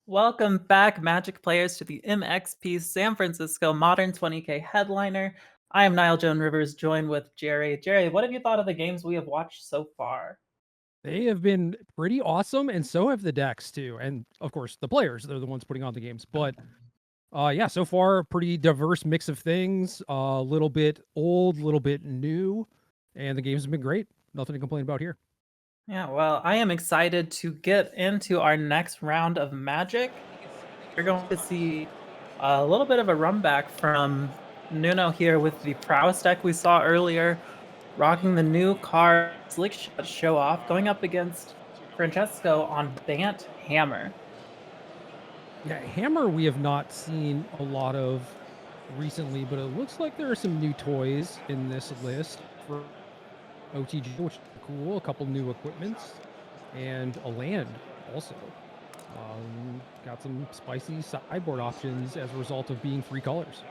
Welcome back, Magic players, to the MXP San Francisco Modern 20K headliner. I am Niall Joan Rivers, joined with Jerry. Jerry, what have you thought of the games we have watched so far? They have been pretty awesome, and so have the decks too. And of course, the players, they're the ones putting on the games. But yeah, so far, pretty diverse mix of things. A little bit old, a little bit new, and the games have been great. Nothing to complain about here. Yeah, well, I am excited to get into our next round of Magic. You're going to see a little bit of a run back from Nuno here with the Prowess deck we saw earlier, rocking the new card Slick Shot Show Off, going up against Francesco on Bant Hammer. Yeah, Hammer we have not seen a lot of recently, but it looks like there are some new toys in this list for OTG, which is cool. A couple new equipments and a land also. Got some spicy sideboard options as a result of being 3 colors.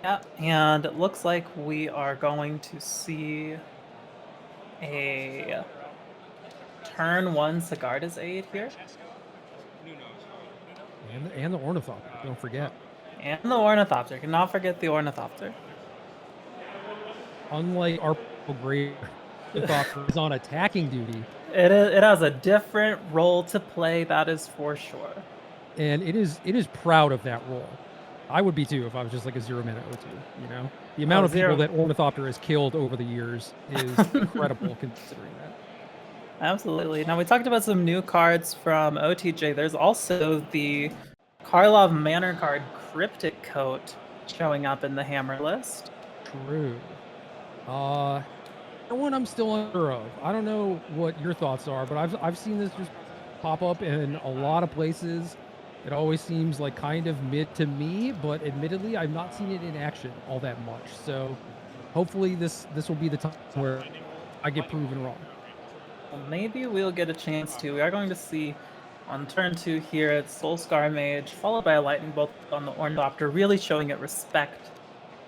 Yeah, and it looks like we are going to see a turn 1 Sigarda's Aid here. And the Ornithopter, don't forget. And the Ornithopter. Cannot forget the Ornithopter. Unlike our great Ornithopter is on attacking duty. It has a different role to play, that is for sure. And it is proud of that role. I would be too if I was just like a 0-mana O2, you know? The amount of people that Ornithopter has killed over the years is incredible considering that. Absolutely. Now, we talked about some new cards from OTJ. There's also the Karlov Manor card Cryptic Coat showing up in the Hammer list. True. One I'm still unsure of. I don't know what your thoughts are, but I've seen this just pop up in a lot of places. It always seems like kind of mid to me, but admittedly, I've not seen it in action all that much. So hopefully this will be the time where I get proven wrong. Well, maybe we'll get a chance to. We are going to see on turn 2 here, it's Soulscar Mage, followed by a Lightning Bolt on the Ornithopter, really showing it respect,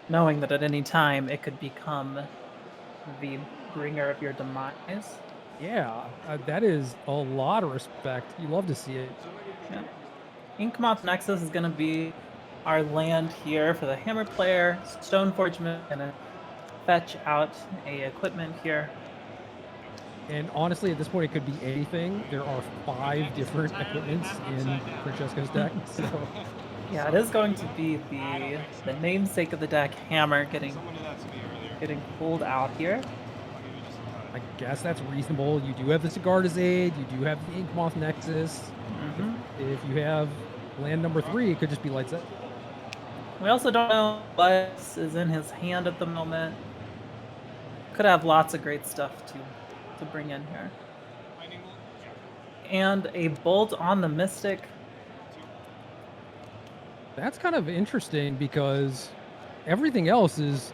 knowing that at any time it could become the bringer of your demise. Yeah, that is a lot of respect. You love to see it. Yeah. Inkmoth Nexus is going to be our land here for the Hammer player. Stoneforge is going to fetch out a equipment here. And honestly, at this point, it could be anything. There are 5 different equipments in Francesco's deck. So yeah, it is going to be the namesake of the deck, Hammer, getting pulled out here. I guess that's reasonable. You do have the Sigarda's Aid. You do have the Inkmoth Nexus. If you have land number 3, it could just be Lights Out. We also don't know what is in his hand at the moment. Could have lots of great stuff to bring in here. And a Bolt on the Mystic. That's kind of interesting because everything else is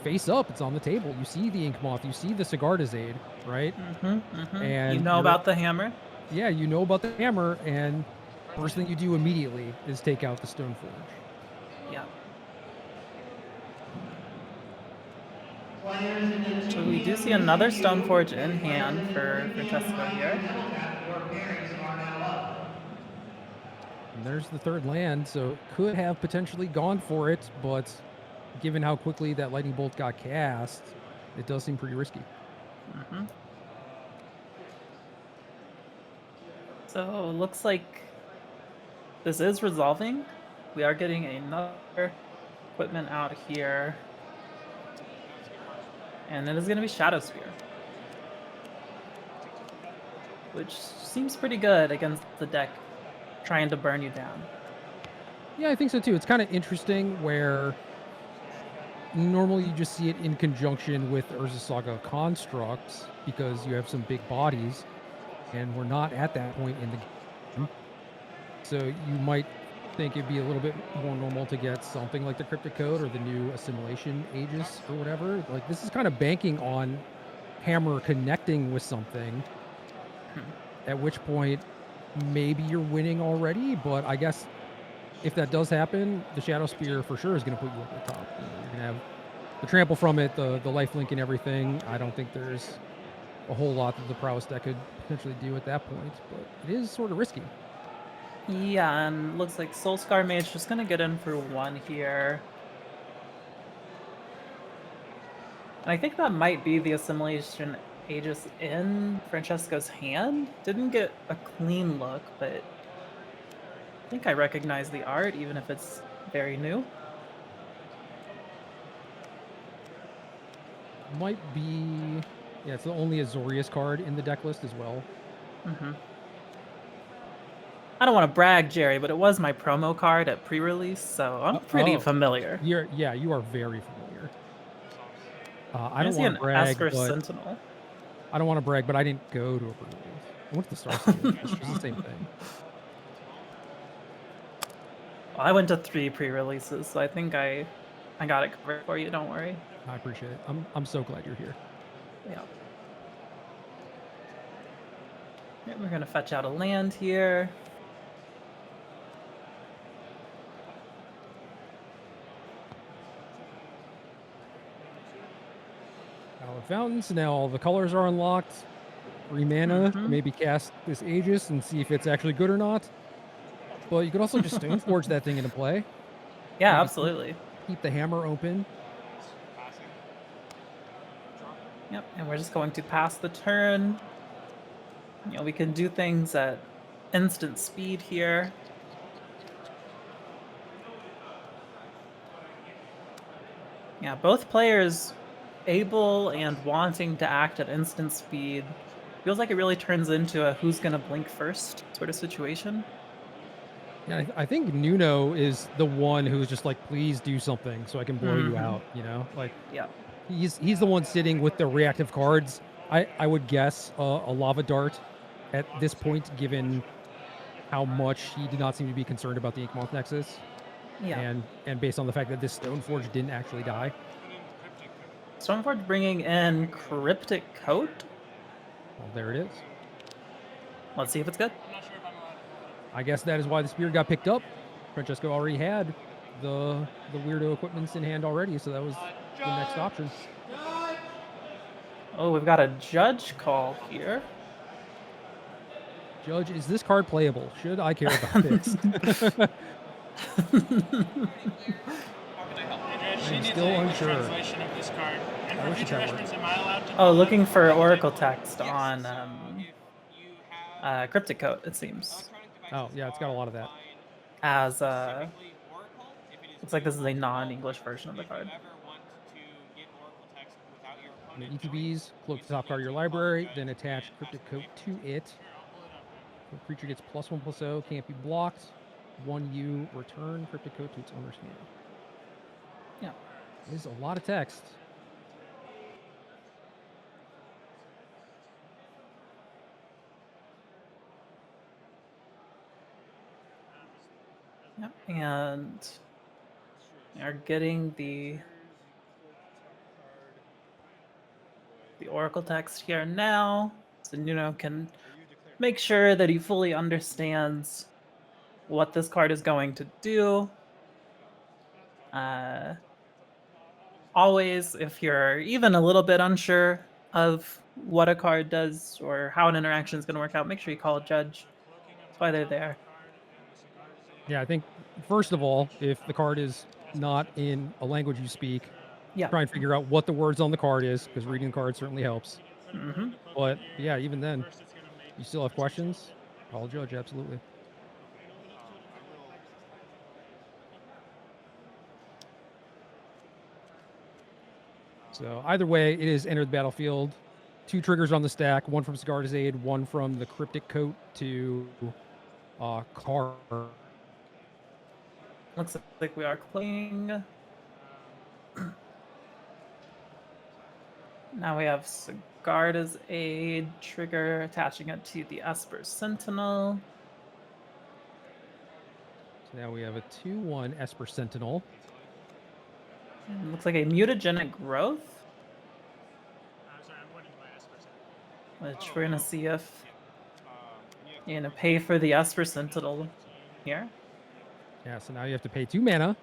face up. It's on the table. You see the Inkmoth, you see the Sigarda's Aid, right? And you know about the Hammer? Yeah, you know about the Hammer, and first thing you do immediately is take out the Stoneforge. Yeah. So we do see another Stoneforge in hand for Francesco here. And there's the 3rd land, so it could have potentially gone for it, but given how quickly that Lightning Bolt got cast, it does seem pretty risky. So it looks like this is resolving. We are getting another equipment out here. And it is going to be Shadow Spear, which seems pretty good against the deck trying to burn you down. Yeah, I think so too. It's kind of interesting where normally you just see it in conjunction with Urza Saga Constructs because you have some big bodies, and we're not at that point in the game. So you might think it'd be a little bit more normal to get something like the Cryptic Code or the new Assimilation Aegis or whatever. Like, this is kind of banking on Hammer connecting with something, at which point maybe you're winning already, but I guess if that does happen, the Shadow Spear for sure is going to put you at the top. You're going to have the trample from it, the lifelink and everything. I don't think there's a whole lot that the Prowess deck could potentially do at that point, but it is sort of risky. Yeah, and looks like Soulscar Mage just gonna get in for 1 here. And I think that might be the Assimilation Aegis in Francesco's hand. Didn't get a clean look, but I think I recognize the art, even if it's very new. Might be... Yeah, it's the only Azorius card in the deck list as well. Mm-hmm. I don't want to brag, Jerry, but it was my promo card at pre-release, so I'm pretty familiar. Yeah, you are very familiar. I don't Is he want an to brag, Esper but Sentinel? I don't want to brag, but I didn't go to a pre-release. I went to the Star City, which is the same thing. Well, I went to 3 pre-releases, so I think I got it covered for you. Don't worry. I appreciate it. I'm so glad you're here. Yeah. Yeah, we're gonna fetch out a land here. Now fountains. Now all the colors are unlocked. 3 mana to maybe cast this Aegis and see if it's actually good or not. But you could also just Stoneforge that thing into play. Yeah, Maybe absolutely. keep the hammer open. Yep, and we're just going to pass the turn. You know, we can do things at instant speed here. Yeah, both players able and wanting to act at instant speed. Feels like it really turns into a who's gonna blink first sort of situation. Yeah, I think Nuno is the one who's just like, please do something so I can blow you out. You know, like Yeah. he's the one sitting with the reactive cards. I would guess a lava dart at this point, given how much he did not seem to be concerned about the Inkmoth Nexus, Yeah. and based on the fact that this Stoneforge didn't actually die. Stormforge bringing in Cryptic Coat. Well, there it is. Let's see if it's good. I guess that is why the spear got picked up. Francesco already had the weirdo equipments in hand already, so that was the next option. Oh, we've got a judge call here. Judge, is this card playable? Should I care about this? I'm still unsure. I wish it that worked. Oh, looking for Oracle text on Cryptic Coat, it seems. Oh, yeah, it's got a lot of that. As looks like this is a non-English version of the card. I mean, ETBs, cloak the top card of your library, then attach Cryptic Coat to it. The creature gets +1/+0, can't be blocked. 1U, return Cryptic Coat to its owner's hand. Yeah. This is a lot of text. Yep, and we are getting the Oracle text here now, so Nuno can make sure that he fully understands what this card is going to do. Always, if you're even a little bit unsure of what a card does or how an interaction is going to work out, make sure you call a judge. That's why they're there. Yeah, I think, first of all, if the card is not in a language you speak, Yeah. try and figure out what the words on the card is, because reading the card certainly helps. But yeah, even then, you still have questions, call a judge, absolutely. So either way, it is enter the battlefield. 2 triggers on the stack, one from Sigarda's Aid, one from the Cryptic Coat to card. Looks like we are playing. Now we have Sigarda's Aid trigger, attaching it to the Esper Sentinel. So now we have a 2/1 Esper Sentinel. And looks like a mutagenic growth. Which we're gonna see if you're gonna pay for the Esper Sentinel here. Yeah, so now you have to pay 2 mana.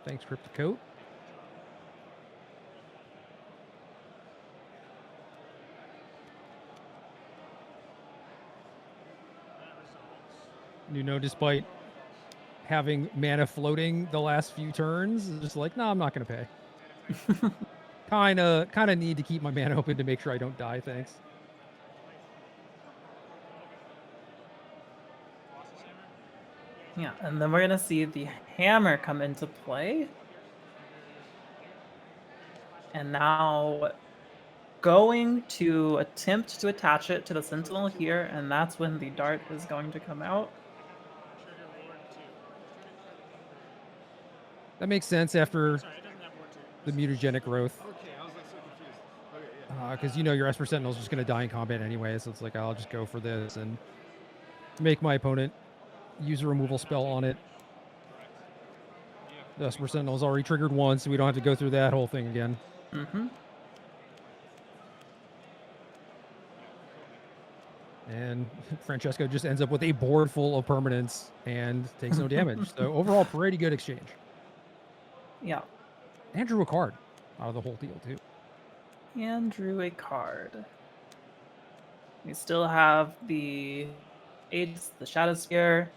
Thanks, Cryptic Coat. Despite having mana floating the last few turns, it's just like, no, I'm not going to pay. Kind of need to keep my mana open to make sure I don't die, thanks. Yeah, and then we're going to see the hammer come into play. And now going to attempt to attach it to the sentinel here, and that's when the dart is going to come out. That makes sense after the mutagenic growth. Because your Esper Sentinel's just going to die in combat anyway, so it's like, I'll just go for this and make my opponent use a removal spell on it. The Esper Sentinel's already triggered once, so we don't have to go through that whole thing again. Mm-hmm. And Francesco just ends up with a board full of permanents and takes no damage. So overall, pretty good exchange. Yeah. And drew a card out of the whole deal, too. And drew a card. We still have the the Shadow Sphere.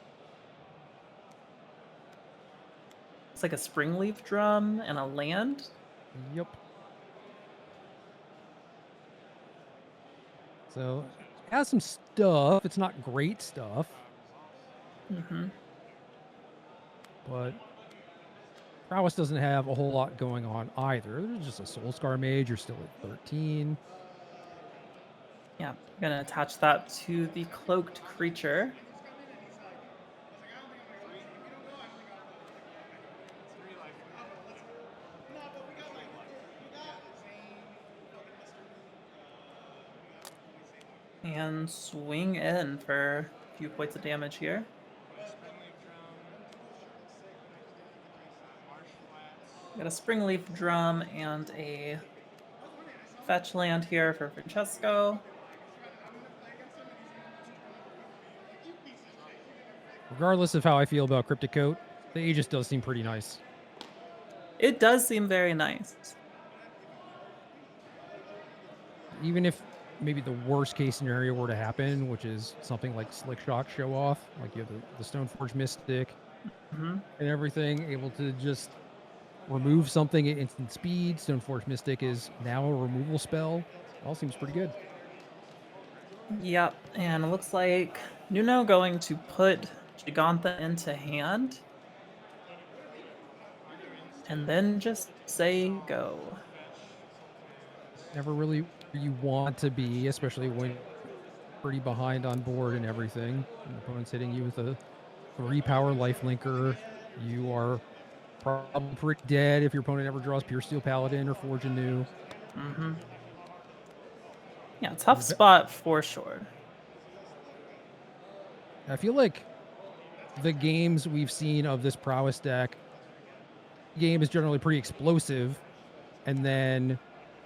It's like a Springleaf Drum and a land. Yep. So, it has some stuff. It's not great stuff. Mm-hmm. But Prowess doesn't have a whole lot going on either. There's just a Soulscar Mage. You're still at 13. Yeah, I'm gonna attach that to the cloaked creature. And swing in for a few points of damage here. Got a Springleaf Drum and a fetch land here for Francesco. Regardless of how I feel about Cryptic Coat, the Aegis does seem pretty nice. It does seem very nice. Even if maybe the worst case scenario were to happen, which is something like Slick Shot show off, like you have the Stoneforge Mystic Mm-hmm. and everything, able to just remove something at instant speed. Stoneforge Mystic is now a removal spell. All seems pretty good. Yep, and it looks like Nuno going to put Gigantha into hand. And then just say go. Never really where you want to be, especially when you're pretty behind on board and everything. And the opponent's hitting you with a 3-power lifelinker. You are probably pretty dead if your opponent ever draws Pure Steel Paladin or Forge Anew. Mm-hmm. Yeah, tough spot for sure. I feel like the games we've seen of this Prowess deck, game is generally pretty explosive, and then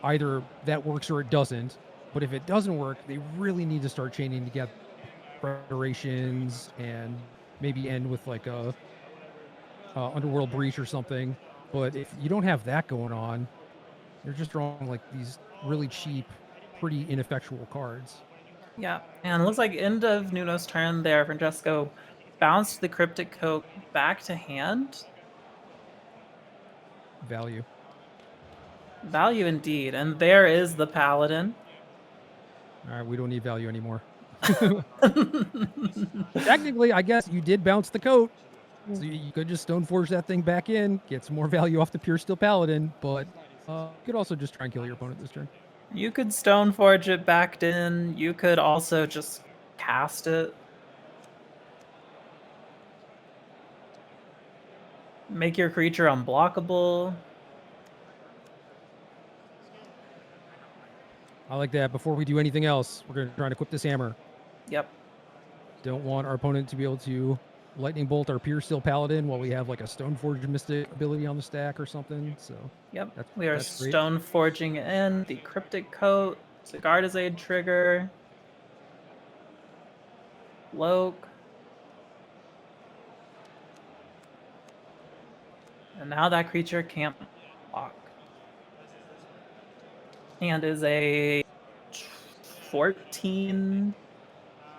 either that works or it doesn't. But if it doesn't work, they really need to start chaining together preparations and maybe end with like a Underworld Breach or something. But if you don't have that going on, you're just drawing like these really cheap, pretty ineffectual cards. Yeah, and it looks like end of Nuno's turn there. Francesco bounced the Cryptic Coat back to hand. Value. Value indeed. And there is the Paladin. All right, we don't need value anymore. Technically, I guess you did bounce the coat. So you could just Stoneforge that thing back in, get some more value off the Pure Steel Paladin, but you could also just try and kill your opponent this turn. You could Stoneforge it back in. You could also just cast it. Make your creature unblockable. I like that. Before we do anything else, we're going to try and equip this hammer. Yep. Don't want our opponent to be able to Lightning Bolt our Pure Steel Paladin while we have like a Stoneforge Mystic ability on the stack or something. So yep, that's, we are that's great. Stone Forging in the Cryptic Coat, Cigarda's Aid trigger, Cloak, and now that creature can't block, and is a 14,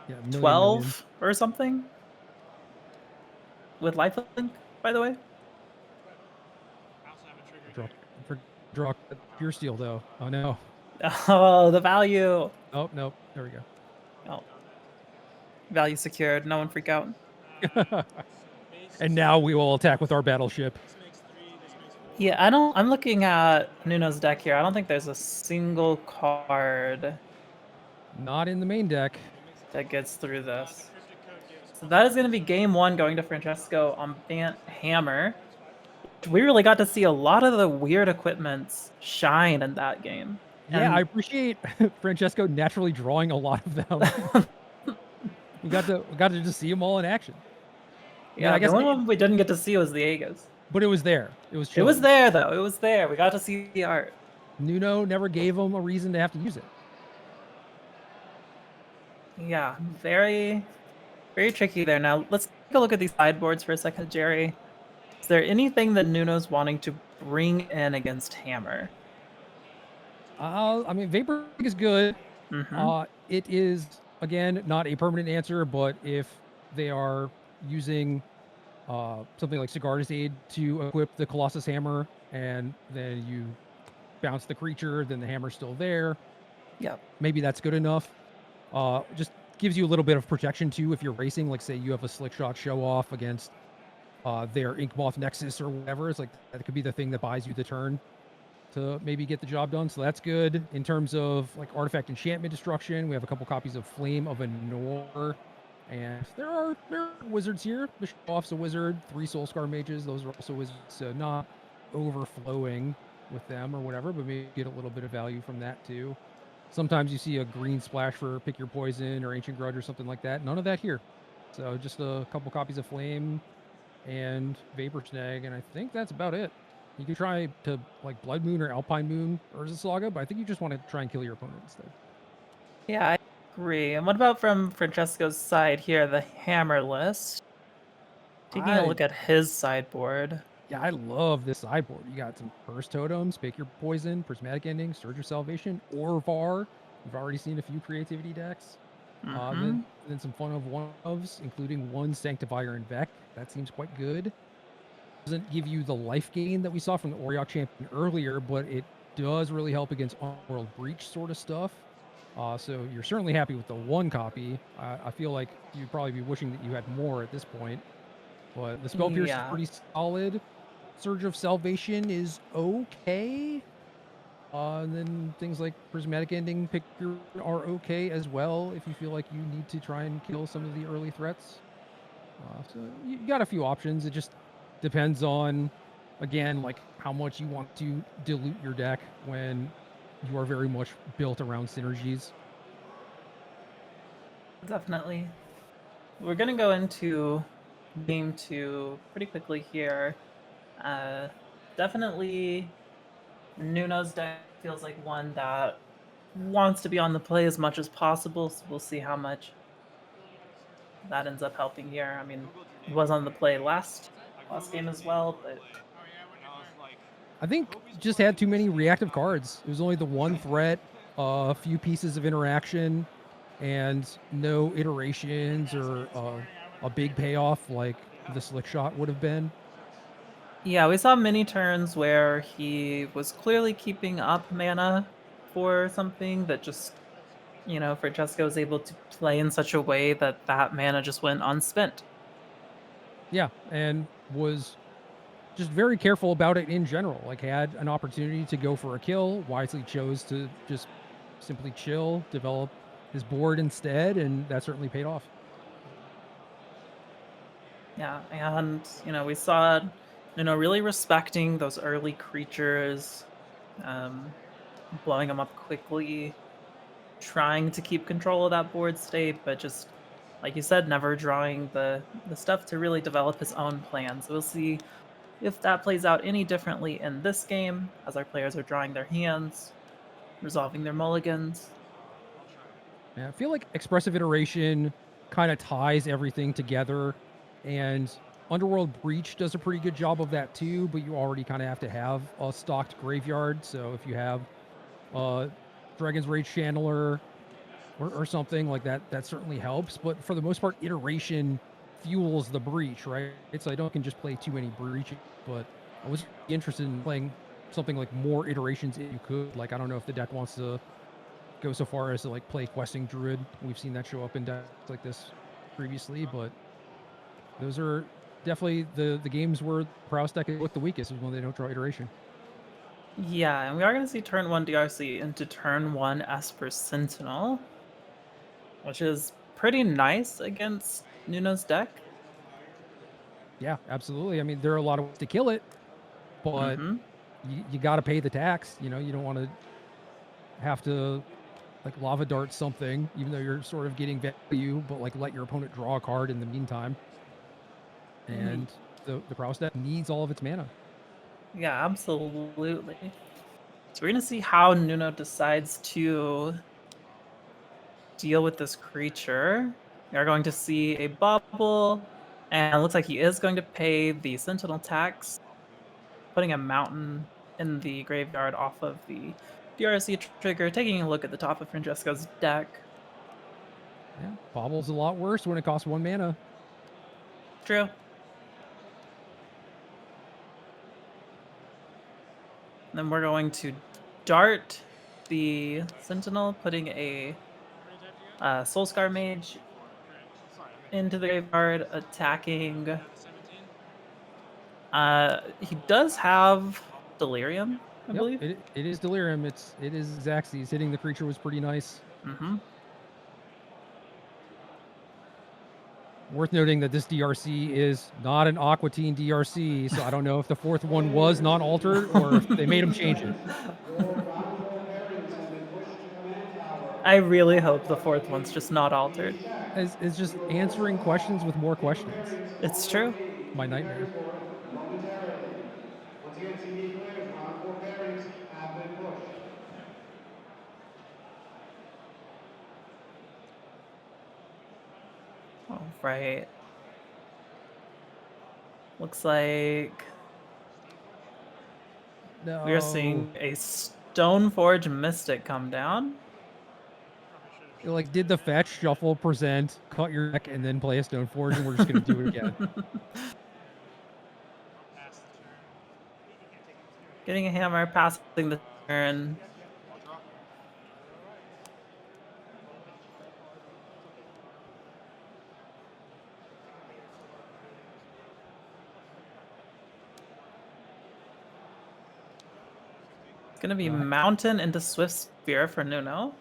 Yeah, 12 or something. with lifelink, by the way? Draw pure steel though. Oh no. Oh, the value. Oh nope. There we Oh, value secured. No one freak out. go. And now we will attack with our battleship. Yeah, I'm looking at Nuno's deck here. I don't think there's a single card Not in the main deck. that gets through this. So that is going to be game one going to Francesco on Bant Hammer. We really got to see a lot of the weird equipments shine in that game. Yeah, I appreciate Francesco naturally drawing a lot of them. we got to just see them all in action. Yeah, I guess the only one we didn't get to see was the Aegis. But it was there. It was It was there, though. It was there. We got to see the art. Nuno never gave him a reason to have to use it. Yeah, very, very tricky there. Now, let's take a look at these sideboards for a second, Jerry. Is there anything that Nuno's wanting to bring in against Hammer? I mean, Vapor is good. Mm-hmm. It is, again, not a permanent answer, but if they are using something like Sigarda's Aid to equip the Colossus Hammer, and then you bounce the creature, then the hammer's still there. Yeah. Maybe that's good enough. Just gives you a little bit of protection too if you're racing. Like say you have a Slick Shot show off against their Inkmoth Nexus or whatever. It's like that could be the thing that buys you the turn to maybe get the job done. So that's good. In terms of like artifact enchantment destruction, we have a couple copies of Flame of Anor. And there are wizards here. Bishop off's a wizard, 3 Soulscar mages. Those are also wizards, so not overflowing with them or whatever, but maybe get a little bit of value from that too. Sometimes you see a green splash for Pick Your Poison or Ancient Grudge or something like that. None of that here. So just a couple copies of Flame and Vapor Snag, and I think that's about it. You can try to like Blood Moon or Alpine Moon Urza Saga, but I think you just want to try and kill your opponent instead. Yeah, I agree. And what about from Francesco's side here, the Hammer list? Taking a look at his sideboard. Yeah, I love this sideboard. You got some Curse Totems, Pick Your Poison, Prismatic Ending, Surge of Salvation, Orvar. We've already seen a few creativity decks. Mm-hmm. Then some fun of one-ofs, including one Sanctifier and Vec. That seems quite good. Doesn't give you the life gain that we saw from the Oriok Champion earlier, but it does really help against World Breach sort of stuff. So you're certainly happy with the one copy. I feel like you'd probably be wishing that you had more at this point. But the Spell Pierce is pretty solid. Surge of Salvation is okay. And then things like Prismatic Ending Picker are okay as well if you feel like you need to try and kill some of the early threats. So you got a few options. It just depends on, again, like how much you want to dilute your deck when you are very much built around synergies. Definitely. We're going to go into game 2 pretty quickly here. Definitely Nuno's deck feels like one that wants to be on the play as much as possible, so we'll see how much that ends up helping here. I mean, he was on the play last game as well, but I think just had too many reactive cards. It was only the one threat, a few pieces of interaction, and no iterations or a big payoff like the Slick Shot would have been. Yeah, we saw many turns where he was clearly keeping up mana for something that just, Francesco was able to play in such a way that that mana just went unspent. Yeah, and was just very careful about it in general. Like had an opportunity to go for a kill, wisely chose to just simply chill, develop his board instead, and that certainly paid off. Yeah, and we saw really respecting those early creatures, blowing them up quickly, trying to keep control of that board state, but just like you said, never drawing the stuff to really develop his own plans. We'll see if that plays out any differently in this game as our players are drawing their hands, resolving their mulligans. Yeah, I feel like expressive iteration kind of ties everything together, and Underworld Breach does a pretty good job of that too, but you already kind of have to have a stocked graveyard. So if you have Dragon's Rage Channeler or something like that, that certainly helps. But for the most part, iteration fuels the breach, right? So I don't can just play too many breaches, but I was interested in playing something like more iterations if you could. Like I don't know if the deck wants to go so far as to like play questing druid. We've seen that show up in decks like this previously, but those are definitely the games where Prowess deck look the weakest is when they don't draw iteration. Yeah, and we are going to see turn 1 DRC into turn 1 Esper Sentinel, which is pretty nice against Nuno's deck. Yeah, absolutely. I mean, there are a lot of ways to kill it, but Mm-hmm. you got to pay the tax. You know, you don't want to have to like lava dart something, even though you're sort of getting value, but like let your opponent draw a card in the meantime. And the Prowess deck needs all of its mana. Yeah, absolutely. So we're going to see how Nuno decides to deal with this creature. We are going to see a bubble, and it looks like he is going to pay the Sentinel tax, putting a mountain in the graveyard off of the DRC trigger, taking a look at the top of Francesco's deck. Yeah, Bobble's a lot worse when it costs 1 mana. True. Then we're going to dart the Sentinel, putting a Soulscar Mage into the graveyard, attacking. He does have Delirium, I Yep, believe. it is Delirium. It is Xaxes. Hitting the creature was pretty nice. Mm-hmm. Worth noting that this DRC is not an Aquatine DRC, so I don't know if the fourth one was non-altered or if they made them change it. I really hope the fourth one's just not altered. It's just answering questions with more questions. It's true. My nightmare. Once again, CBA players, round 4 pairings have been pushed. All right. Looks like No. we are seeing a Stoneforge Mystic come down. Like, did the fetch, shuffle, present, cut your deck, and then play a Stoneforge, and we're just going to do it again. Getting a hammer, passing the turn. It's going to be Mountain into Swift Spear for Nuno.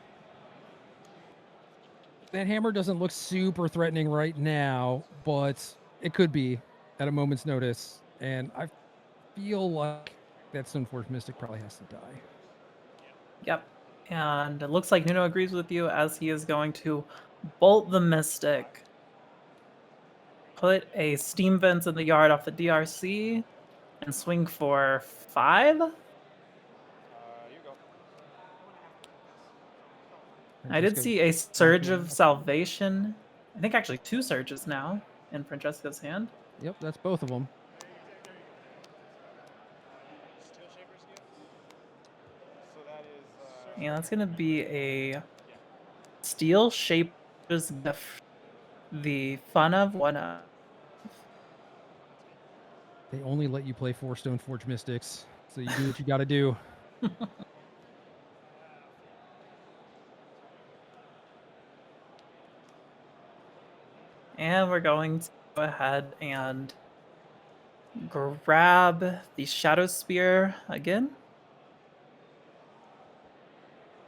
That hammer doesn't look super threatening right now, but it could be at a moment's notice. And I feel like that Stoneforge Mystic probably has to die. Yep. And it looks like Nuno agrees with you as he is going to bolt the Mystic. Put a Steam Vents in the yard off the DRC and swing for 5. I did see a Surge of Salvation. I think actually 2 Surges now in Francesco's hand. Yep, that's both of them. Yeah, that's going to be a Steel Shaper's Gift. The fun of one of. They only let you play 4 Stoneforge Mystics, so you do what you got to do. And we're going to go ahead and grab the Shadow Spear again.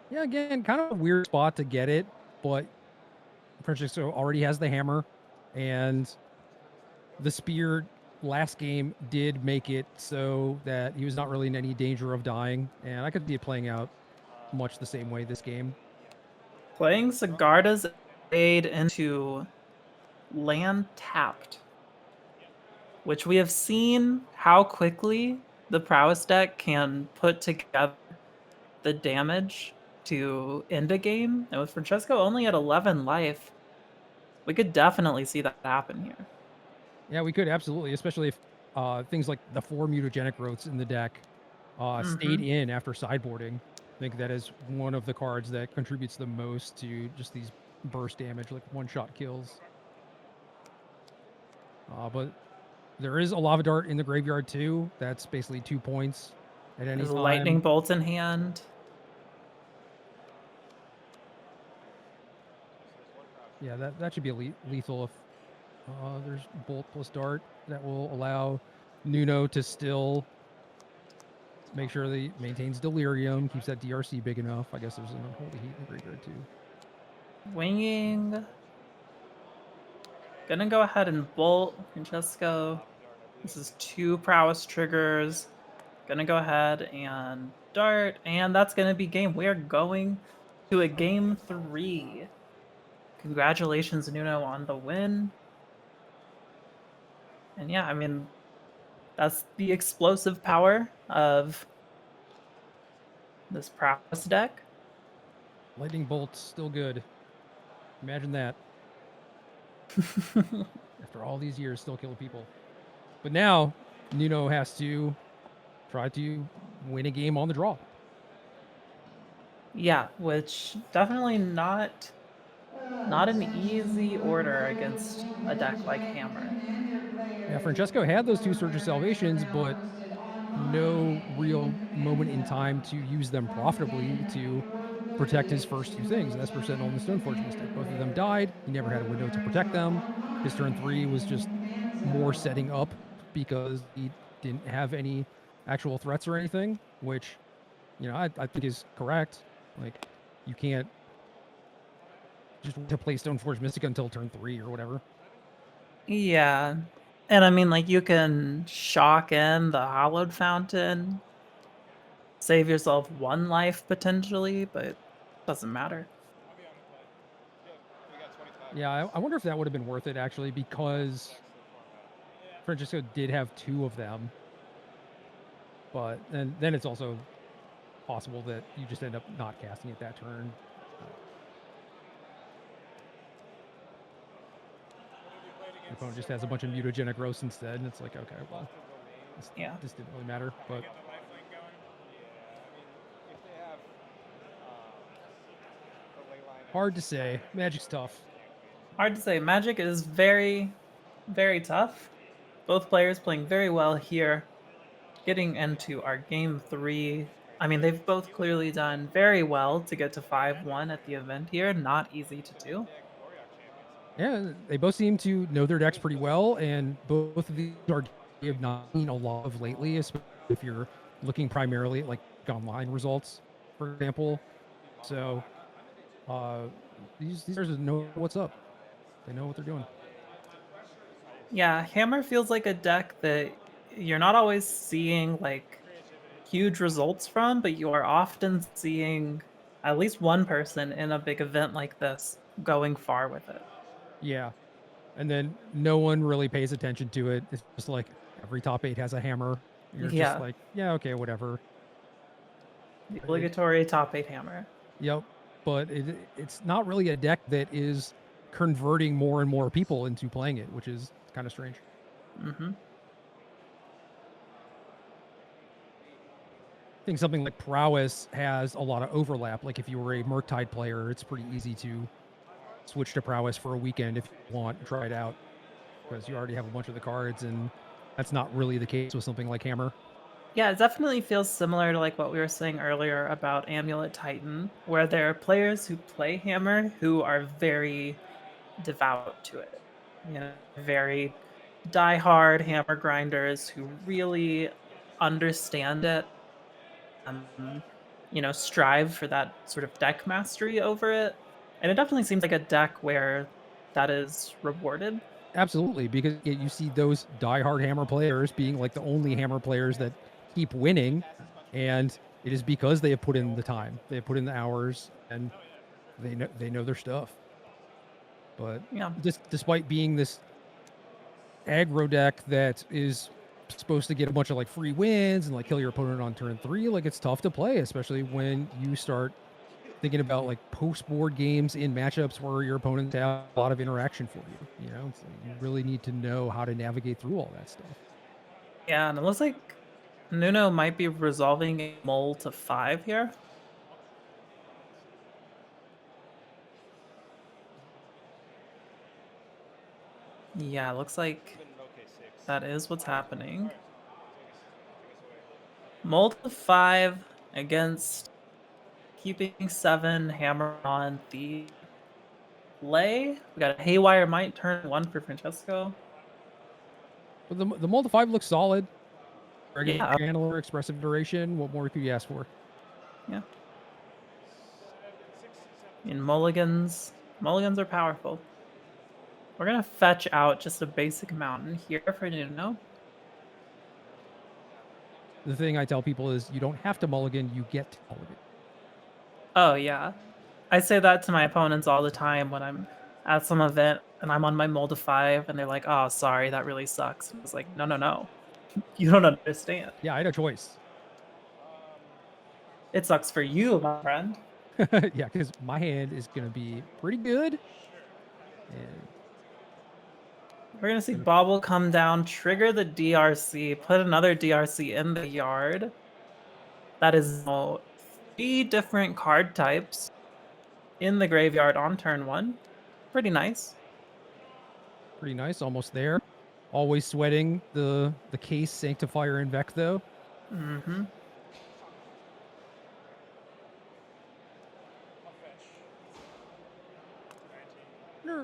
Yeah, again, kind of a weird spot to get it, but Francesco already has the hammer, and the spear last game did make it so that he was not really in any danger of dying, and I could see it playing out much the same way this game. Playing Sigarda's Aid into land tapped, which we have seen how quickly the Prowess deck can put together the damage to end a game. And with Francesco only at 11 life, we could definitely see that happen here. Yeah, we could absolutely, especially if things like the 4 mutagenic growths in the deck stayed in after sideboarding. I think that is one of the cards that contributes the most to just these burst damage, like one-shot kills. But there is a lava dart in the graveyard too. That's basically 2 points at any There's a time. lightning bolt in hand. Yeah, that should be lethal if there's bolt plus dart. That will allow Nuno to still make sure that he maintains delirium, keeps that DRC big enough. I guess there's an unholy heat in the graveyard too. Winging. Gonna go ahead and bolt Francesco. This is 2 prowess triggers. Gonna go ahead and dart, and that's gonna be game. We are going to a game 3. Congratulations, Nuno, on the win. And yeah, I mean, that's the explosive power of this prowess deck. Lightning bolt's still good. Imagine that. After all these years, still killing people. But now Nuno has to try to win a game on the draw. Yeah, which definitely not an easy order against a deck like Hammer. Yeah, Francesco had those 2 Surge of Salvations, but no real moment in time to use them profitably to protect his first 2 things, Esper Sentinel and the Stoneforge Mystic. Both of them died. He never had a window to protect them. His turn 3 was just more setting up because he didn't have any actual threats or anything, which, I think is correct. Like, you can't just to play Stoneforge Mystic until turn 3 or whatever. Yeah. And I mean, like, you can shock in the Hallowed Fountain, save yourself 1 life potentially, but it doesn't matter. Yeah, I wonder if that would have been worth it actually, because Francesco did have 2 of them. But then it's also possible that you just end up not casting it that turn. Your opponent just has a bunch of mutagenic roast instead, and it's like, okay, well, Yeah. this didn't really matter. But hard to say. Magic's tough. Hard to say. Magic is very, very tough. Both players playing very well here. Getting into our game 3. I mean, they've both clearly done very well to get to 5-1 at the event here. Not easy to do. Yeah, they both seem to know their decks pretty well, and both of these are we have not seen a lot of lately, especially if you're looking primarily at like online results, for example. So these guys know what's up. They know what they're doing. Yeah, Hammer feels like a deck that you're not always seeing like huge results from, but you are often seeing at least one person in a big event like this going far with it. Yeah. And then no one really pays attention to it. It's just like every top 8 has a hammer. You're just Yeah, like, yeah, okay, whatever. the obligatory top 8 Hammer. Yep. But it's not really a deck that is converting more and more people into playing it, which is kind of strange. Mm-hmm. I think something like Prowess has a lot of overlap. Like if you were a Murktide player, it's pretty easy to switch to Prowess for a weekend if you want and try it out, because you already have a bunch of the cards, and that's not really the case with something like Hammer. Yeah, it definitely feels similar to like what we were saying earlier about Amulet Titan, where there are players who play Hammer who are very devout to it. Very die-hard Hammer grinders who really understand it, strive for that sort of deck mastery over it. And it definitely seems like a deck where that is rewarded. Absolutely, because you see those diehard Hammer players being like the only Hammer players that keep winning, and it is because they have put in the time, they have put in the hours, and they know their stuff. But Yeah. just despite being this aggro deck that is supposed to get a bunch of like free wins and like kill your opponent on turn 3, like it's tough to play, especially when you start thinking about like post board games in matchups where your opponents have a lot of interaction for you. It's like you really need to know how to navigate through all that stuff. Yeah, and it looks like Nuno might be resolving a mole to 5 here. Yeah, it looks like That is what's happening. Mold of 5 against keeping 7, hammer on the play. We got a Haywire Might turn 1 for Francesco. But the Mold of 5 looks solid. Regular Yeah. Channeler, expressive duration. What more could you ask for? Yeah. I mean, mulligans are powerful. We're gonna fetch out just a basic mountain here for Nuno. The thing I tell people is you don't have to mulligan, you get to mulligan. Oh yeah. I say that to my opponents all the time when I'm at some event and I'm on my mold of 5 and they're like, oh sorry, that really sucks. I was like, no. You don't understand. Yeah, I had a choice. It sucks for you, my friend. Yeah, because my hand is going to be pretty good. And We're gonna see Bobble come down, trigger the DRC, put another DRC in the yard. That is now 3 different card types in the graveyard on turn 1. Pretty nice. pretty nice, almost there. Always sweating the case Sanctifier Invecto. Mm-hmm.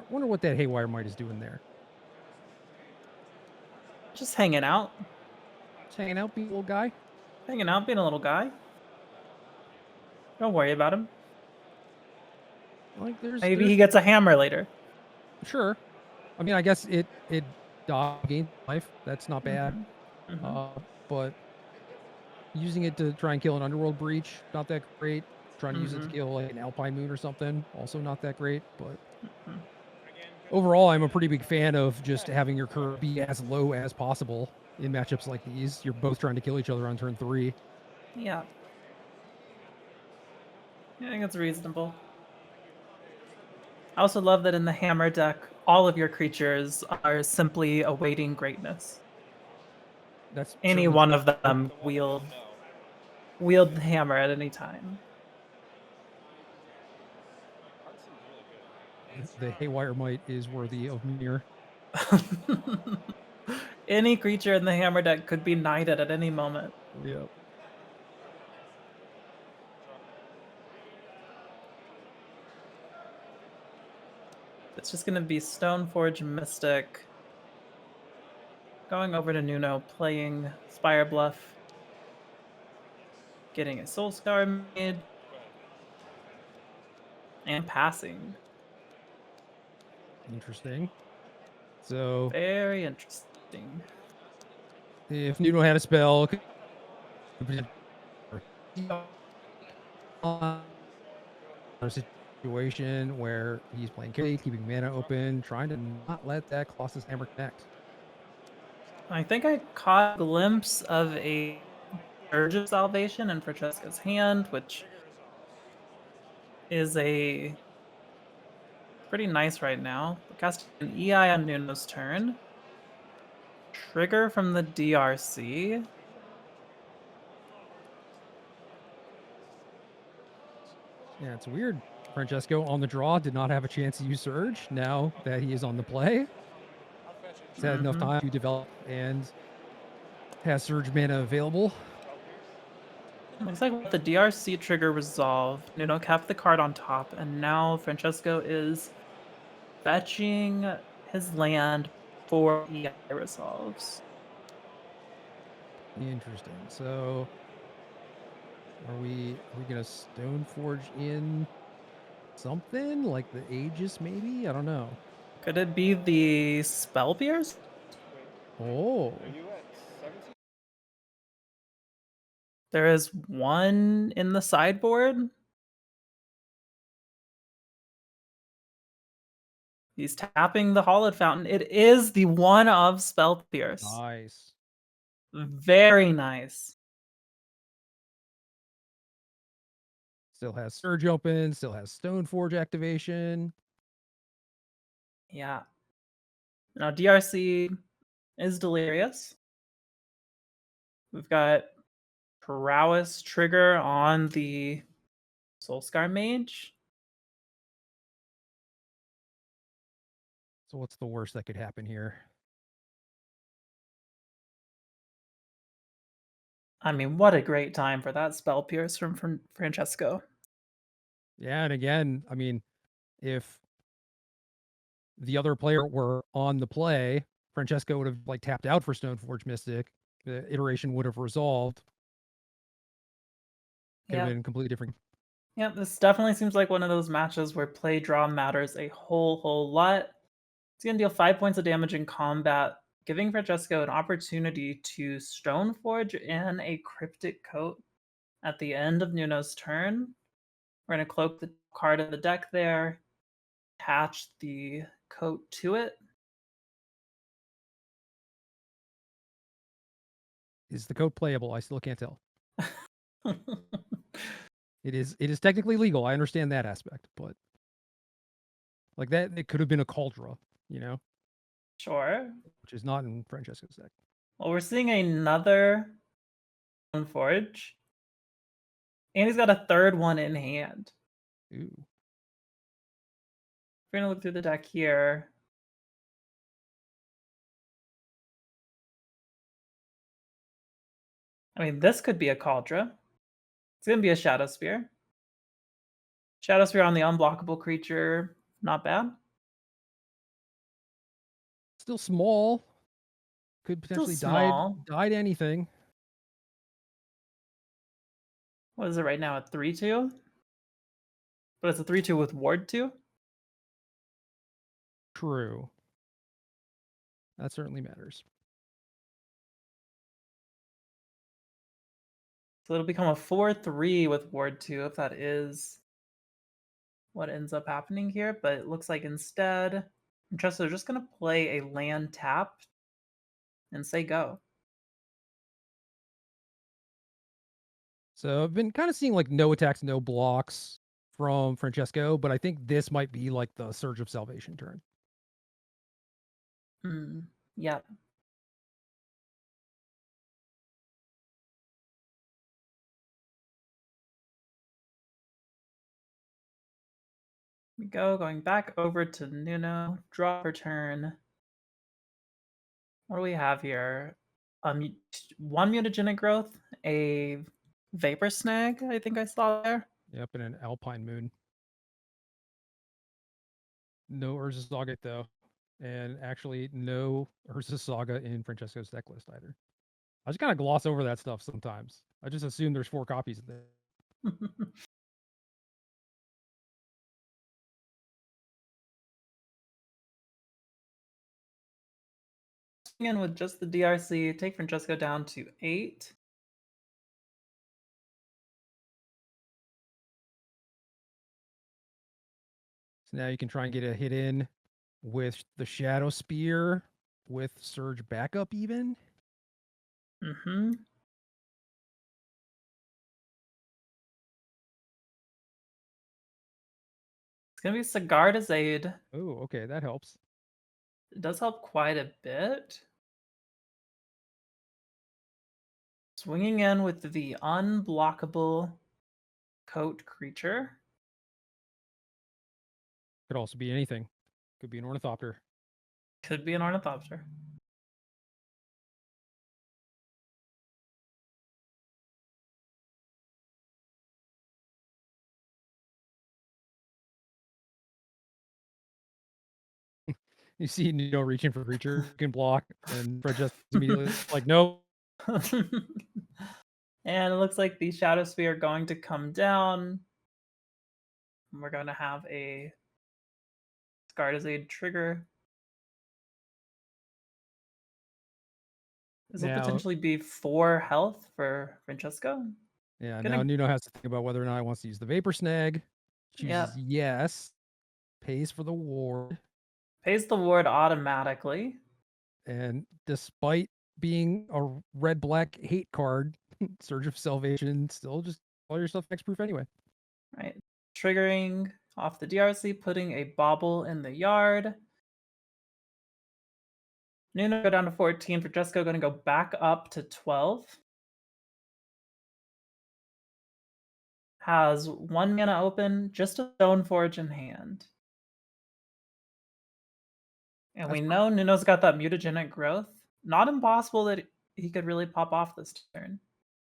Wonder what that Haywire Might is doing there. Just hanging out. Just hanging out, being a little guy. Hanging out, being a little guy. Don't worry about him. Like Maybe he gets a hammer later. Sure. I mean, I guess it gains life. That's not bad. Mm-hmm. But using it to try and kill an Underworld Breach, not that great. Trying to use it to kill like an Alpine Moon or something, also not that great. But overall, I'm a pretty big fan of just having your curve be as low as possible in matchups like these. You're both trying to kill each other on turn 3. Yeah. I think it's reasonable. I also love that in the hammer deck, all of your creatures are simply awaiting greatness. That's Any one of them wield the hammer at any time. The Haywire Might is worthy of Mir. Any creature in the hammer deck could be knighted at any moment. Yep. It's just gonna be Stoneforge Mystic. Going over to Nuno, playing Spire Bluff. Getting a Soulscar made. And passing. Interesting. So Very interesting. if Nuno had a spell, a situation where he's playing carry, keeping mana open, trying to not let that Colossus Hammer connect. I think I caught a glimpse of a Urge of Salvation in Francesca's hand, which is a pretty nice right now. Casting an EI on Nuno's turn. Trigger from the DRC. Yeah, it's weird. Francesco on the draw did not have a chance to use Surge. Now that he is on the play, he's had enough time to develop and has Surge mana available. Looks like with the DRC trigger resolved, Nuno kept the card on top, and now Francesco is fetching his land for EI resolves. Interesting. So are we gonna Stoneforge in something like the Aegis maybe? I don't know. Could it be the Spell Pierce? Oh, There is one in the sideboard. He's tapping the Hollowed Fountain. It is the one of Spell Pierce. nice. Very nice. Still has Surge open, still has Stoneforge activation. Yeah. Now DRC is delirious. We've got Prowess trigger on the Soulscar Mage. So what's the worst that could happen here? I mean, what a great time for that spell pierce from Francesco. Yeah, and again, I mean, if the other player were on the play, Francesco would have like tapped out for Stoneforge Mystic. The iteration would have resolved. Could have Yep. been completely different. Yep, this definitely seems like one of those matches where play draw matters a whole lot. It's gonna deal 5 points of damage in combat, giving Francesco an opportunity to Stoneforge in a Cryptic Coat at the end of Nuno's turn. We're gonna cloak the card in the deck there, attach the coat to it. Is the code playable? I still can't tell. It is technically legal. I understand that aspect, but like that it could have been a Cauldra, you know, Sure. which is not in Francesco's deck. Well, we're seeing another Stoneforge. And he's got a third one in hand. Ooh. We're gonna look through the deck here. I mean, this could be a Cauldra. It's gonna be a Shadow Spear. Shadow Spear on the unblockable creature, not bad. Still small. Could Still potentially small. died anything. What is it right now? A 3/2? But it's a 3/2 with Ward 2? True. That certainly matters. So it'll become a 4/3 with Ward 2 if that is what ends up happening here. But it looks like instead, they're just going to play a land tap and say go. So I've been kind of seeing like no attacks, no blocks from Francesco, but I think this might be like the Surge of Salvation turn. Yep. We go, going back over to Nuno, draw per turn. What do we have here? One mutagenic growth, a vapor snag, I think I saw there. Yep, and an Alpine Moon. No Urza Saga though. And actually no Urza Saga in Francesco's deck list either. I just kind of gloss over that stuff sometimes. I just assume there's 4 copies of it. In with just the DRC, take Francesco down to 8. So now you can try and get a hit in with the Shadow Spear with Surge backup even. Mm-hmm. It's gonna be Sigarda's Aid. Oh, okay, that helps. It does help quite a bit. Swinging in with the unblockable coat creature. Could also be anything. Could be an Ornithopter. Could be an Ornithopter. You see Nino reaching for creature, you can block, and Fred just immediately like, no. And it looks like the Shadow Spear are going to come down. And we're going to have a Sigarda's Aid trigger. This will Now, potentially be 4 health for Francesco. yeah, Gonna- now Nuno has to think about whether or not he wants to use the Vapor Snag. Chooses Yep. yes. Pays for the ward. Pays the ward automatically. And despite being a red-black hate card, Surge of Salvation, still just call yourself Hexproof anyway. Right. Triggering off the DRC, putting a bauble in the yard. Nuno go down to 14. Francesco going to go back up to 12. Has 1 mana open, just a Stoneforge in hand. And we know Nuno's got that mutagenic growth. Not impossible that he could really pop off this turn.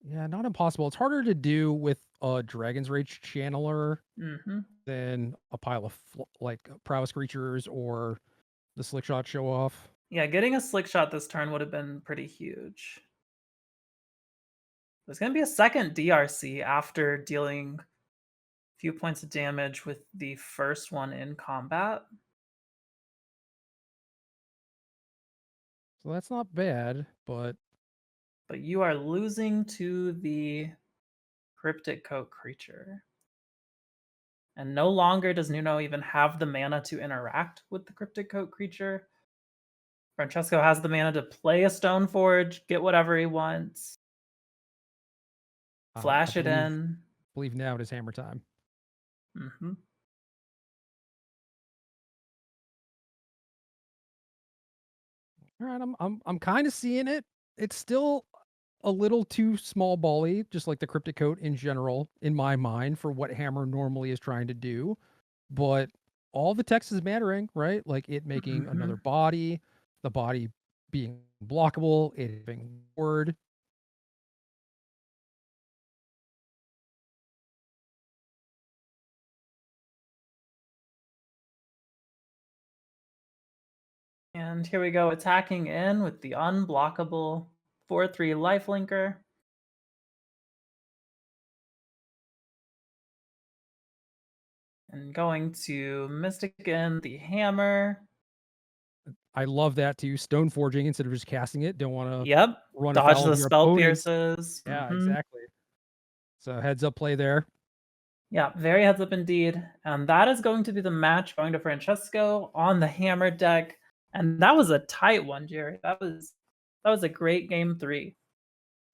Yeah, not impossible. It's harder to do with a Dragon's Rage channeler Hmm. than a pile of like prowess creatures or the slick shot show off. Yeah, getting a slick shot this turn would have been pretty huge. There's going to be a second DRC after dealing a few points of damage with the first one in combat. So that's not bad, but But you are losing to the Cryptic Coat creature. And no longer does Nuno even have the mana to interact with the Cryptic Coat creature. Francesco has the mana to play a Stoneforge, get whatever he wants, I flash it believe in. now it is hammer time. Hmm. All right, I'm kind of seeing it. It's still a little too small bally, just like the Cryptic Coat in general, in my mind, for what Hammer normally is trying to do. But all the text is mattering, right? Like it making Hmm. another body, the body being blockable, it being word. And here we go, attacking in with the unblockable 4/3 lifelinker. And going to Mystic in the hammer. I love that too. Stone forging instead of just casting it. Don't want to Yep. run Dodge afoul the of your spell opponents. pierces. Yeah, Hmm. exactly. So heads up play there. Yeah, very heads up indeed. And that is going to be the match going to Francesco on the hammer deck. And that was a tight one, Jerry. That was a great game 3.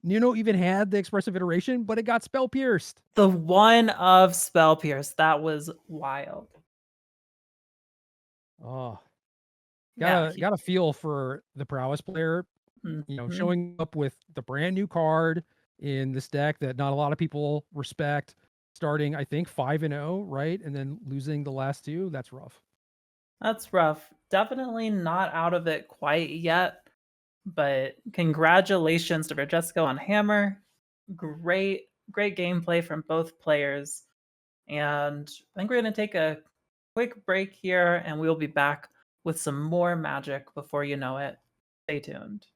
Nuno even had the expressive iteration, but it got spell pierced. The one of Spell Pierce, that was wild. Oh, Yeah. got a feel for the prowess player. You know, Mhm. showing up with the brand new card in this deck that not a lot of people respect, starting I think 5-0, right, and then losing the last two. That's rough. That's rough. Definitely not out of it quite yet, but congratulations to Francesco on hammer. Great, great gameplay from both players. And I think we're going to take a quick break here and we'll be back with some more magic before you know it. Stay tuned.